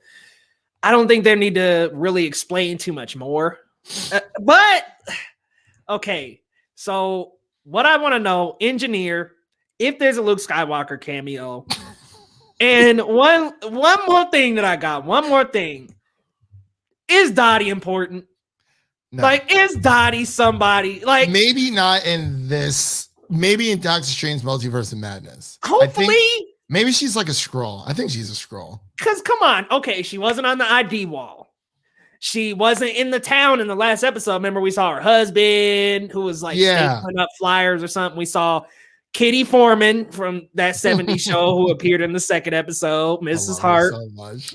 I don't think they need to really explain too much more. But okay, so what I want to know, engineer, if there's a Luke Skywalker cameo, and one more thing that I got. One more thing. Is Dottie important? No. Like, is Dottie somebody? Like, maybe not in this. Maybe in Doctor Strange Multiverse of Madness. Hopefully. Maybe she's like a Skrull. I think she's a Skrull. Because come on. Okay, she wasn't on the ID wall. She wasn't in the town in the last episode. Remember, we saw her husband who was like putting up flyers or something. We saw Kitty Foreman from that 70s show who appeared in the second episode, Mrs. Hart. So much.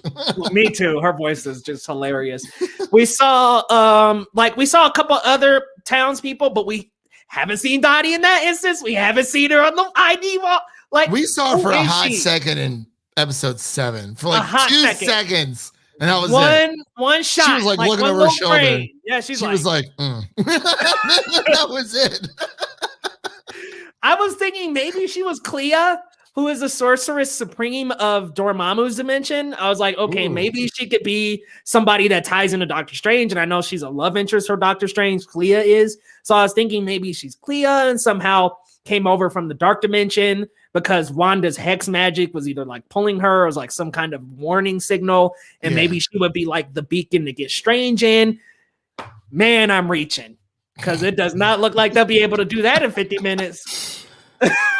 Me too. Her voice is just hilarious. We saw a couple other townspeople, but we haven't seen Dottie in that instance. We haven't seen her on the ID wall. Like, we saw her who for a is hot she? second in episode 7 for A like hot 2 second. seconds, and that was it. One shot. She was like looking one over her little shoulder. frame. Yeah, she was like, that was it. I was thinking maybe she was Clea, who is the sorceress supreme of Dormammu's dimension. I was like, okay, Ooh. maybe she could be somebody that ties into Doctor Strange. And I know she's a love interest for Doctor Strange. Clea is. So I was thinking maybe she's Clea and somehow came over from the dark dimension because Wanda's hex magic was either like pulling her or was like some kind of warning signal. And maybe she would be like the beacon to get Strange in. Man, I'm reaching because it does not look like they'll be able to do that in 50 minutes.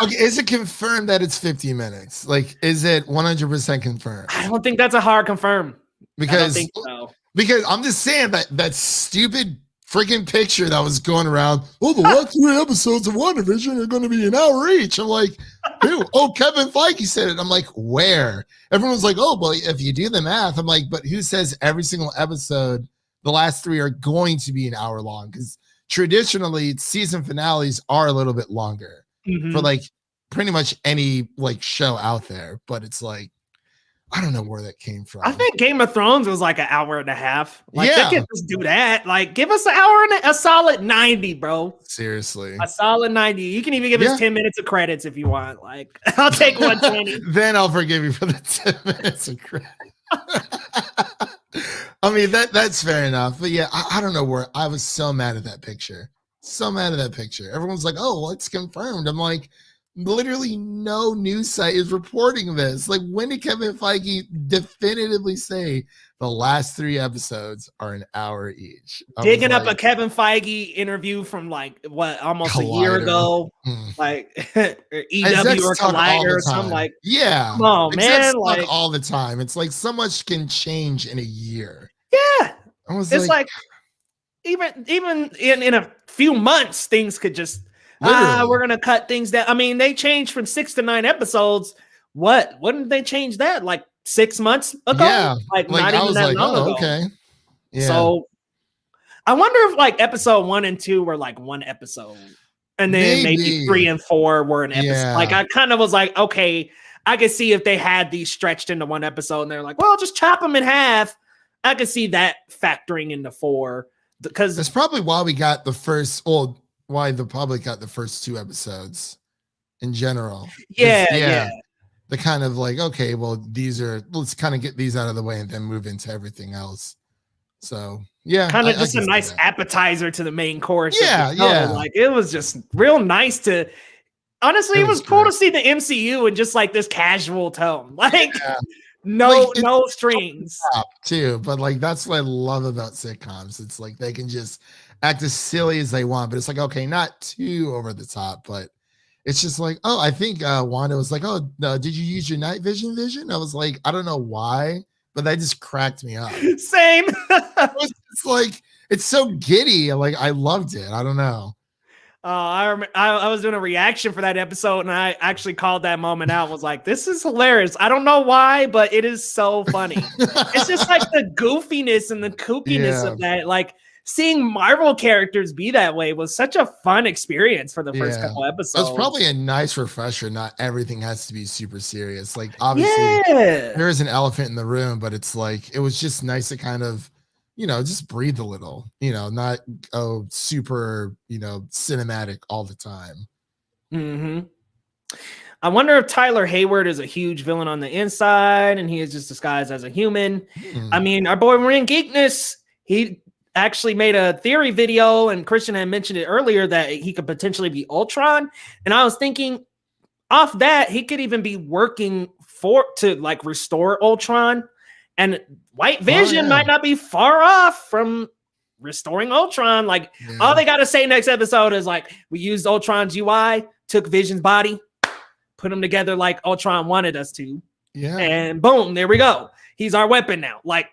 Okay, is it confirmed that it's 50 minutes? Like, is it 100% confirmed? I don't think that's a hard confirm. Because, I don't think so. Because I'm just saying that stupid freaking picture that was going around. Oh, the last 3 episodes of WandaVision are going to be an hour each. I'm like, who? Oh, Kevin Feige said it. I'm like, where? Everyone's like, oh, well, if you do the math, I'm like, but who says every single episode, the last 3 are going to be an hour long? Because traditionally, season finales are a little bit longer. For like pretty much any like show out there, but it's like I don't know where that came from. I think Game of Thrones was like an hour and a half. Like they can just do that. Like give us an hour and a solid 90, bro. Seriously, a solid 90. You can even give us 10 minutes of credits if you want. Like I'll take 120. Then I'll forgive you for the 10 minutes of credit. I mean that's fair enough, but yeah, I don't know where I was so mad at that picture. So mad at that picture. Everyone's like, oh, well, it's confirmed. I'm like, literally no news site is reporting this. Like, when did Kevin Feige definitively say the last 3 episodes are an hour each? Digging up a Kevin Feige interview from like almost a year ago, like EW or Collider or something like. Yeah, come on, man, like all the time. It's like so much can change in a year. Yeah, it's like even in a few months, things could just we're gonna cut things down. I mean, they changed from 6 to 9 episodes. When did they change that? Like 6 months ago? Yeah, like not even that long ago. Okay. Yeah. So I wonder if like episode 1 and 2 were like one episode, and then maybe 3 and 4 were an episode. Yeah. Like I kind of was like, okay, I could see if they had these stretched into one episode, and they're like, well, just chop them in half. I could see that factoring into 4. Because that's probably why we got why the public got the first 2 episodes in general. Yeah. The kind of like, okay, well, let's kind of get these out of the way and then move into everything else. So yeah, kind of just a nice appetizer to the main course. Yeah. Like it was just real nice to. Honestly, it was cool to see the MCU in just like this casual tone. Like. No strings too, but like that's what I love about sitcoms. It's like they can just act as silly as they want, but it's like, okay, not too over the top, but it's just like, oh, I think Wanda was like, oh, no, did you use your night vision? I was like, I don't know why, but that just cracked me up. Same. It's like it's so giddy. Like I loved it. I don't know. I was doing a reaction for that episode, and I actually called that moment out. Was like, "This is hilarious." I don't know why, but it is so funny. It's just like the goofiness and the kookiness of that. Like seeing Marvel characters be that way was such a fun experience for the first couple episodes. It's probably a nice refresher. Not everything has to be super serious. Like obviously, there is an elephant in the room, but it's like it was just nice to kind of. Just breathe a little, not go super, cinematic all the time. I wonder if Tyler Hayward is a huge villain on the inside and he is just disguised as a human. I mean, our boy Marin Geekness, he actually made a theory video, and Christian had mentioned it earlier that he could potentially be Ultron. And I was thinking off that he could even be working to like restore Ultron. And White Vision might not be far off from restoring Ultron. Like all they got to say next episode is like, we used Ultron's UI, took Vision's body, put them together like Ultron wanted us to. Yeah. And boom, there we go. He's our weapon now. Like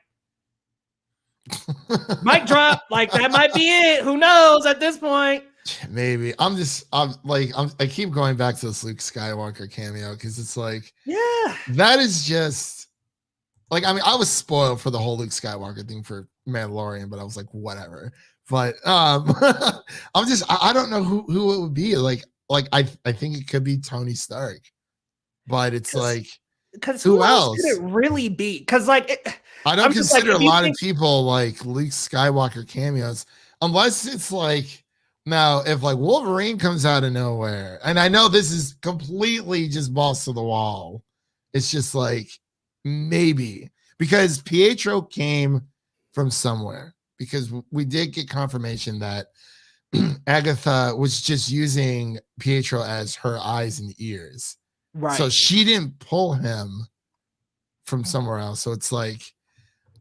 mic drop. Like that might be it. Who knows at this point? Maybe. I keep going back to this Luke Skywalker cameo because it's like, that is just. Like, I mean, I was spoiled for the whole Luke Skywalker thing for Mandalorian, but I was like, whatever. But I don't know who it would be. Like I think it could be Tony Stark. but it's like, because who who else else? could it really be? Because like I don't consider a lot of people like Luke Skywalker cameos, unless it's like, now if like Wolverine comes out of nowhere, and I know this is completely just balls to the wall, it's just like maybe because Pietro came from somewhere, because we did get confirmation that Agatha was just using Pietro as her eyes and ears, right. So she didn't pull him from somewhere else. So it's like,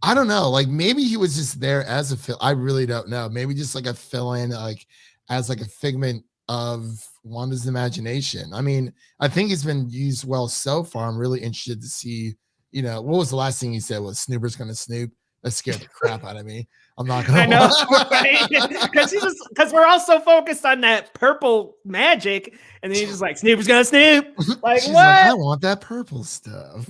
I don't know, like maybe he was just there as a fill. I really don't know. Maybe just like a fill-in, like as like a figment of Wanda's imagination. I mean, I think it's been used well so far. I'm really interested to see, what was the last thing he said was Snooper's gonna snoop. That scared the crap out of me. I'm not gonna. I know, right? Because we're all so focused on that purple magic, and then he's just like, Snooper's gonna snoop. Like, she's what? Like, I want that purple stuff.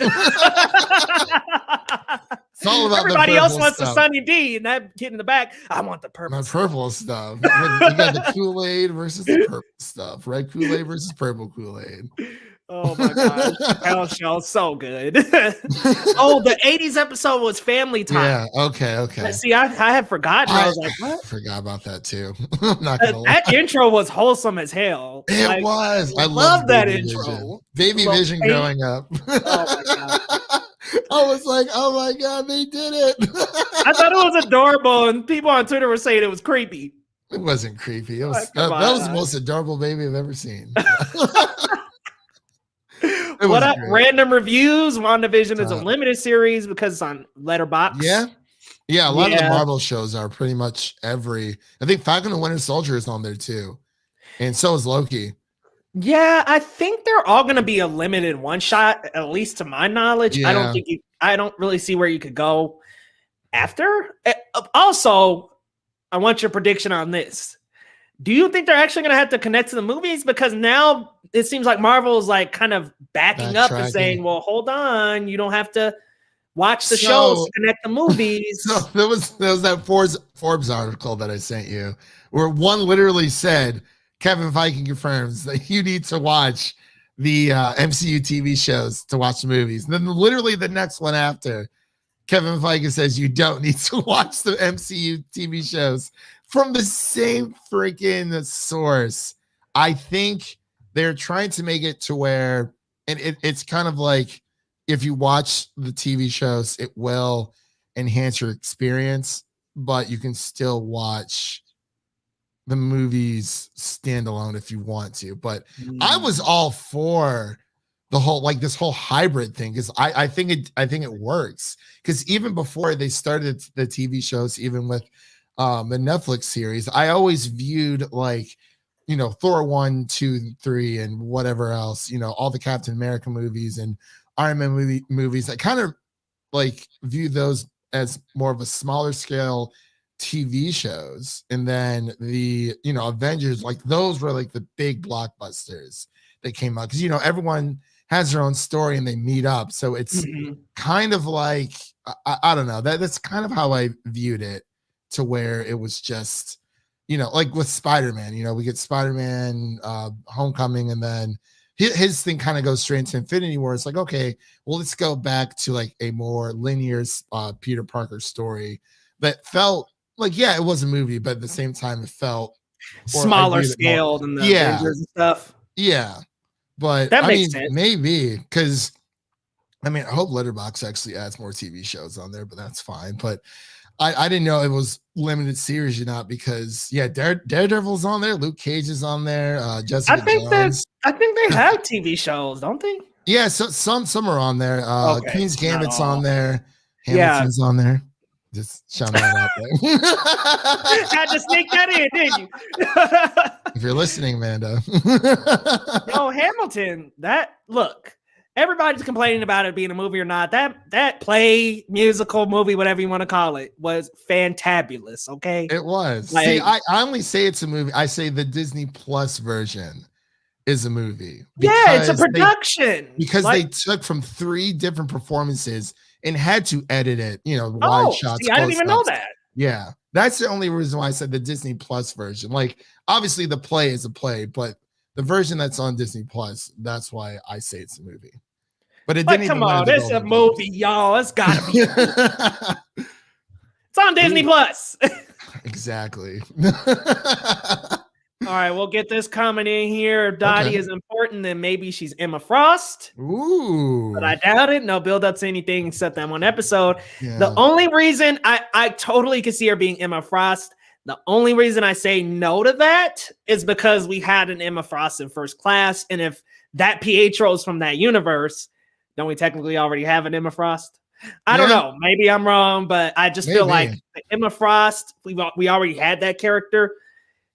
It's all about everybody else wants stuff. the Sunny D, and that kid in the back, I want the purple. My purple stuff. You got the Kool-Aid versus the purple stuff. Red Kool-Aid versus purple Kool-Aid. Oh my gosh, that show so good. Oh, the 80s episode was Family Time. Yeah, okay. See, I had forgotten. I was like, what? Forgot about that too. I'm not gonna lie. That intro was wholesome as hell. It was. I love that Baby intro. Vision. Baby Vision growing up. Oh my god. I was like, oh my god, they did it. I thought it was adorable, and people on Twitter were saying it was creepy. It wasn't creepy. It was that was the most adorable baby I've ever seen. What up, random reviews? WandaVision is a limited series because it's on Letterboxd. Yeah. A lot of the Marvel shows are pretty much I think Falcon and Winter Soldier is on there too, and so is Loki. Yeah, I think they're all going to be a limited one shot, at least to my knowledge. Yeah. I don't really see where you could go after. Also, I want your prediction on this. Do you think they're actually going to have to connect to the movies? Because now it seems like Marvel is like kind of backing up and saying, well, hold on, you don't have to watch the shows to connect the movies. So there was that Forbes article that I sent you where one literally said, Kevin Feige confirms that you need to watch the MCU TV shows to watch the movies. And then literally the next one after, Kevin Feige says you don't need to watch the MCU TV shows from the same freaking source. I think they're trying to make it to where, and it's kind of like, if you watch the TV shows, it will enhance your experience, but you can still watch the movies standalone if you want to. But I was all for the whole, like this whole hybrid thing, because I think it works. Because even before they started the TV shows, even with the Netflix series, I always viewed like, Thor 1, 2, 3, and whatever else, all the Captain America movies and Iron Man movies. I kind of like view those as more of a smaller scale TV shows, and then the Avengers, like those were like the big blockbusters that came out, because everyone has their own story and they meet up, so it's kind of like I don't know, that's kind of how I viewed it, to where it was just like with Spider-Man, we get Spider-Man Homecoming, and then his thing kind of goes straight into Infinity War. It's like, okay, well, let's go back to like a more linear Peter Parker story that felt like, it was a movie, but at the same time, it felt smaller scale than the Avengers and stuff. Yeah, but that makes sense. Maybe because I hope Letterboxd actually adds more TV shows on there, but that's fine. But I didn't know it was limited series or not, because Daredevil's on there, Luke Cage is on there, Jessica Jones. I think they have TV shows, don't they? Yeah, so some are on there. Queen's Gambit's on there. Hamilton's on there. Just shouting that out there. Had to sneak that in, didn't you? If you're listening, Amanda. No, Hamilton. Everybody's complaining about it being a movie or not. That play, musical, movie, whatever you want to call it, was fantabulous. Okay, it was. See, I only say it's a movie. I say the Disney Plus version is a movie. Yeah, it's a production. Because they took from 3 different performances and had to edit it, wide shots. See, I didn't even know that. Yeah, that's the only reason why I said the Disney Plus version. Like, obviously the play is a play, but the version that's on Disney Plus, that's why I say it's a movie. But it Like, didn't come even win on, the it's a Golden Globes. movie, y'all. It's gotta be. It's on Disney Plus. Exactly. All right, we'll get this coming in here. If Dottie Okay. is important, then maybe she's Emma Frost. Ooh. But I doubt it. No build up to anything except that one episode. Yeah. The only reason I totally could see her being Emma Frost. The only reason I say no to that is because we had an Emma Frost in First Class. And if that Pietro is from that universe, don't we technically already have an Emma Frost? I don't know. Maybe I'm wrong, but I just feel like the Emma Frost, we already had that character.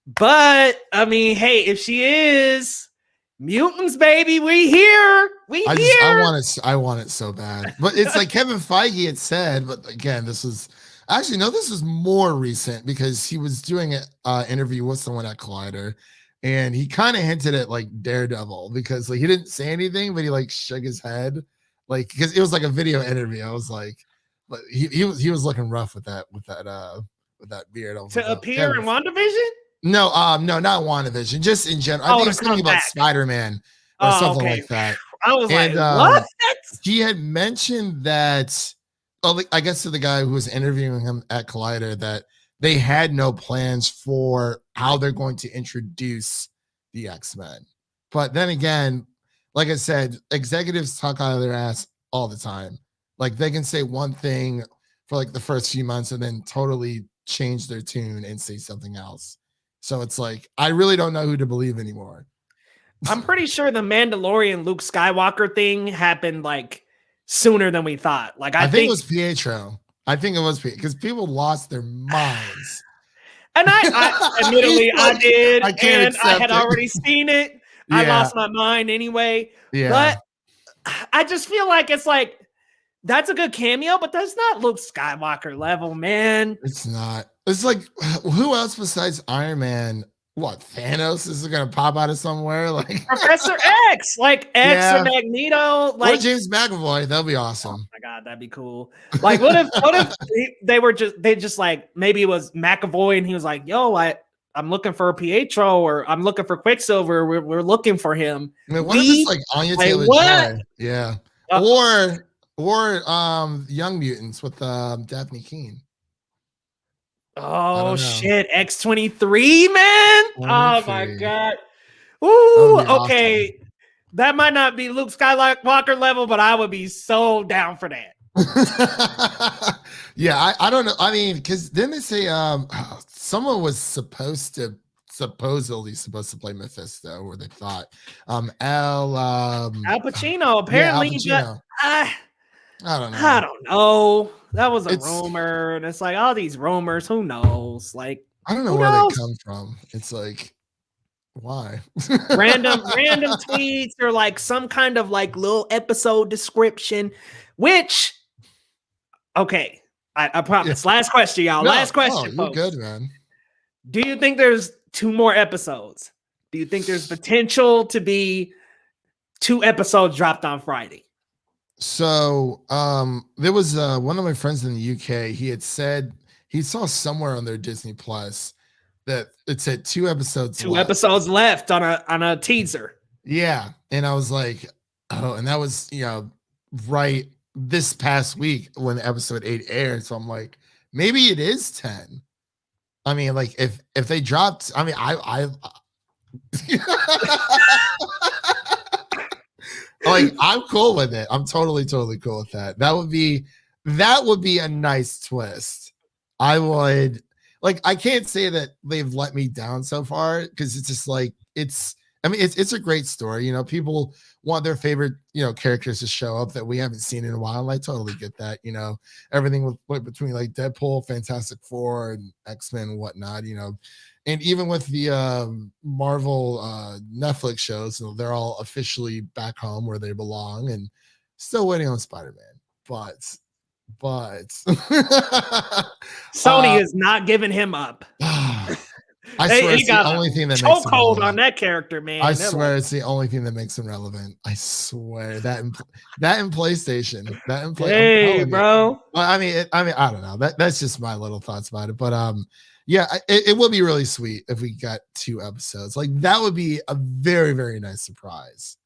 But I mean, hey, if she is mutants, baby, we here. I want it so bad. But it's like Kevin Feige had said, but again, this was more recent because he was doing an interview with someone at Collider, and he kind of hinted at like Daredevil because like he didn't say anything, but he like shook his head, like because it was like a video interview. I was like, but he was looking rough with that beard. To appear in WandaVision? No, not WandaVision, just in general. I think he was thinking about Spider-Man or something like that. I was like, what? He had mentioned that, I guess to the guy who was interviewing him at Collider, that they had no plans for how they're going to introduce the X-Men. But then again, like I said, executives talk out of their ass all the time. Like they can say one thing for like the first few months and then totally change their tune and say something else. So it's like, I really don't know who to believe anymore. I'm pretty sure the Mandalorian Luke Skywalker thing happened like sooner than we thought. Like I think it was Pietro. I think it was because people lost their minds. And I admittedly I did, and I had already seen it. Yeah. I lost my mind anyway. Yeah. But I just feel like it's like that's a good cameo, but that's not Luke Skywalker level, man. It's not. It's like who else besides Iron Man? What, Thanos is gonna pop out of somewhere? Like Professor X, like X or Magneto, like or James McAvoy. That'd be awesome. Oh my god, that'd be cool. Like, what if they just like maybe it was McAvoy and he was like, "Yo, I'm looking for Pietro or I'm looking for Quicksilver. We're looking for him." I mean, what if it's like Anya Taylor-Joy? Yeah, or Young Mutants with Daphne Keane. Oh shit, X-23, man. Oh my god. Ooh, okay. Awesome. That might not be Luke Skywalker level, but I would be so down for that. Yeah, I don't know. I mean, because then they say someone was supposedly supposed to play Mephisto, or they thought Al Pacino apparently. Yeah, Al Pacino. I don't know. That was a rumor, and it's like all these rumors. Who knows? Like I don't know where they come from. It's like why random tweets or like some kind of like little episode description. Which okay, I promise. Yeah. Last question, y'all. Last question. You're good, man. Do you think there's 2 more episodes? Do you think there's potential to be 2 episodes dropped on Friday? So there was one of my friends in the UK. He had said he saw somewhere on their Disney Plus that it said 2 episodes. 2 episodes left on a teaser. Yeah, and I was like, oh, and that was right this past week when episode 8 aired. So I'm like, maybe it is 10. I mean, like if they dropped, I mean, I like I'm cool with it. I'm totally cool with that. That would be a nice twist. I would like. I can't say that they've let me down so far because it's just like it's a great story. People want their favorite characters to show up that we haven't seen in a while. And I totally get that. Everything with between like Deadpool, Fantastic Four, and X-Men and whatnot. And even with the Marvel Netflix shows, they're all officially back home where they belong, and still waiting on Spider-Man. But Sony is not giving him up. I swear it's the only thing that makes him relevant on that character, man. I swear it's the only thing that makes him relevant. I swear that in PlayStation. Hey, bro. Well, I mean, I don't know. That's just my little thoughts about it. But yeah, it would be really sweet if we got 2 episodes. Like that would be a very, very nice surprise.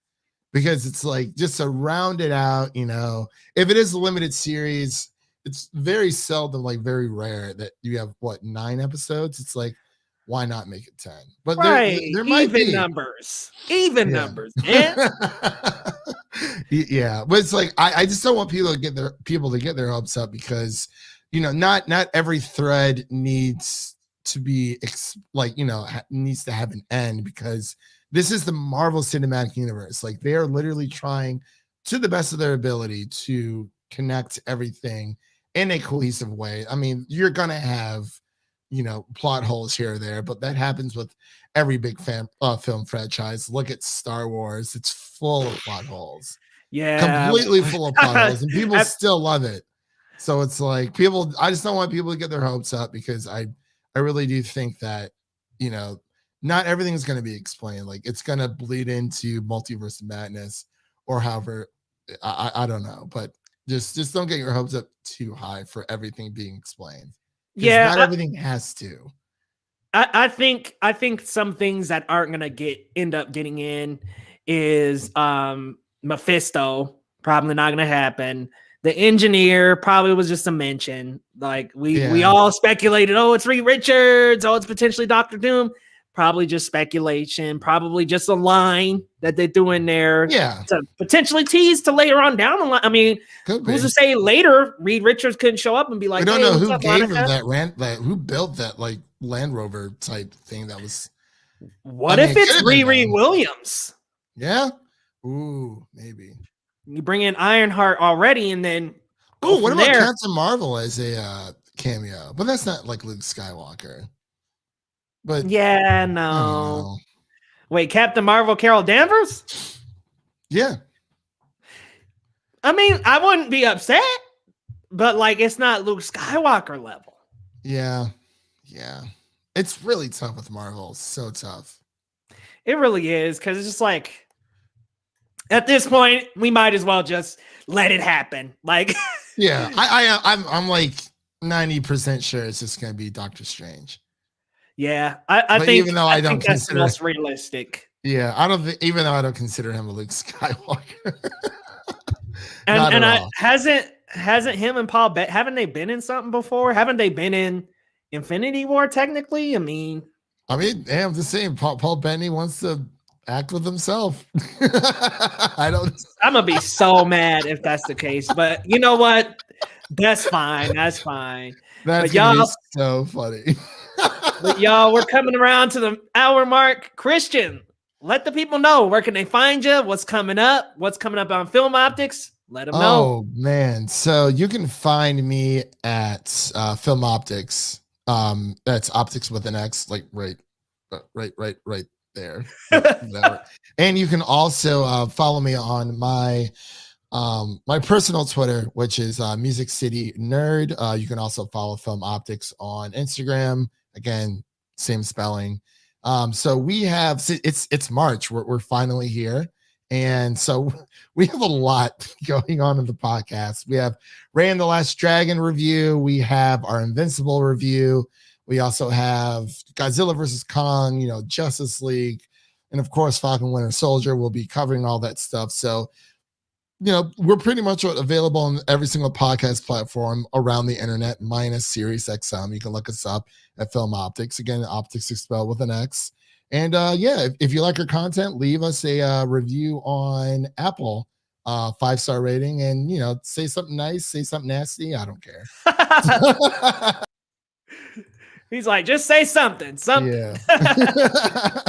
because it's like just to round it out, if it is a limited series, it's very seldom, like very rare that you have 9 episodes. It's like, why not make it 10? But Right. there might Even be numbers. Even yeah. numbers, man. Yeah, but it's like I just don't want people to get their hopes up, because not every thread needs to be needs to have an end, because this is the Marvel Cinematic Universe. Like, they are literally trying to the best of their ability to connect everything in a cohesive way. I mean, you're gonna have plot holes here or there, but that happens with every big film franchise. Look at Star Wars; it's full of plot holes. Yeah. Completely full of plot holes, and people still love it. So it's like, I just don't want people to get their hopes up, because I really do think that, not everything is going to be explained. Like, it's going to bleed into Multiverse of Madness, or however, I don't know, but just don't get your hopes up too high for everything being explained. Yeah, not everything has to. I think some things that aren't gonna end up getting in is Mephisto, probably not gonna happen. The engineer probably was just a mention. Like, we all speculated, oh, it's Reed Richards, oh, it's potentially Doctor Doom. Probably just speculation, probably just a line that they threw in there to potentially tease to later on down the line. I mean, who's to say later Reed Richards couldn't show up and be like, we don't know who gave him that who built that like Land Rover type thing. That was, what if it's Riri Williams? Yeah. Ooh, maybe. You bring in Ironheart already, and then what about Captain Marvel as a cameo? But that's not like Luke Skywalker. But yeah, no. Wait, Captain Marvel, Carol Danvers? Yeah. I mean, I wouldn't be upset, but like, it's not Luke Skywalker level. Yeah. It's really tough with Marvel. So tough. It really is, because it's just like, at this point, we might as well just let it happen. Like, yeah, I'm like 90% sure it's just gonna be Doctor Strange. Yeah, I think, even though I don't think that's consider the most realistic. Yeah, I don't think, even though I don't consider him a Luke Skywalker. Hasn't him and Paul haven't they been in something before? Haven't they been in Infinity War technically? I mean, I'm just saying, Paul Bettany wants to act with himself. I'm gonna be so mad if that's the case, but you know what? That's fine. That's gonna be so funny. But y'all, we're coming around to the hour mark. Christian, let the people know, where can they find you? What's coming up on Film Optix? Let them know. Oh man, so you can find me at Film Optix. That's Optix with an X, like right there. And you can also follow me on my personal Twitter, which is Music City Nerd. You can also follow Film Optix on Instagram. Again, same spelling. So we have, it's March. We're finally here. And so we have a lot going on in the podcast. We have Ray and the Last Dragon review. We have our Invincible review. We also have Godzilla versus Kong, Justice League, and of course, Falcon Winter Soldier. We'll be covering all that stuff. So, we're pretty much available on every single podcast platform around the internet, minus Sirius XM. You can look us up at Film Optix. Again, Optix is spelled with an X. And if you like our content, leave us a review on Apple, 5-star rating, and say something nice, say something nasty. I don't care. He's like, just say something. Yeah.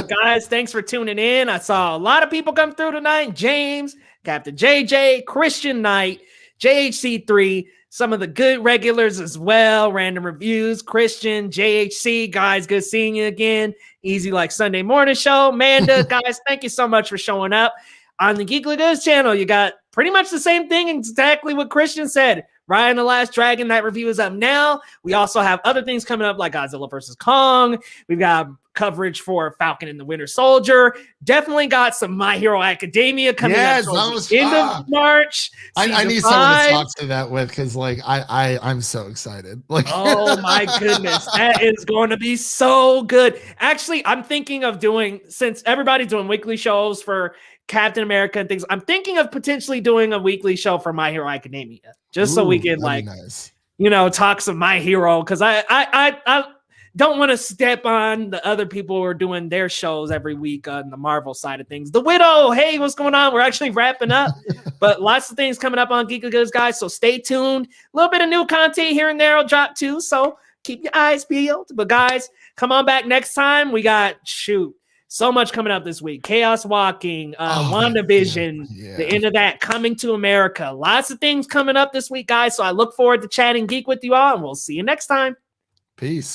Guys, thanks for tuning in. I saw a lot of people come through tonight. James, Captain JJ, Christian Knight, JHC3, some of the good regulars as well. Random reviews, Christian, JHC, guys, good seeing you again. Easy like Sunday morning show. Amanda, guys, thank you so much for showing up. On the Geekly Goods channel, you got pretty much the same thing, exactly what Christian said. Ryan the Last Dragon, that review is up now. We also have other things coming up like Godzilla versus Kong. We've got coverage for Falcon and the Winter Soldier. Definitely got some My Hero Academia coming up towards the end of March. I need someone to talk to that with, because like I'm so excited. Like, oh my goodness, that is going to be so good. Actually, I'm thinking of doing, since everybody's doing weekly shows for Captain America and things, I'm thinking of potentially doing a weekly show for My Hero Academia, just so we can like, nice. You know, talk some My Hero, because I don't want to step on the other people who are doing their shows every week on the Marvel side of things. The Widow, hey, what's going on? We're actually wrapping up, but lots of things coming up on Geekly Goods, guys. So stay tuned. A little bit of new content here and there will drop too, so keep your eyes peeled. But guys, come on back next time. We got so much coming up this week. Chaos Walking, WandaVision, the end of that, Coming to America. Lots of things coming up this week, guys. So I look forward to chatting geek with you all, and we'll see you next time. Peace.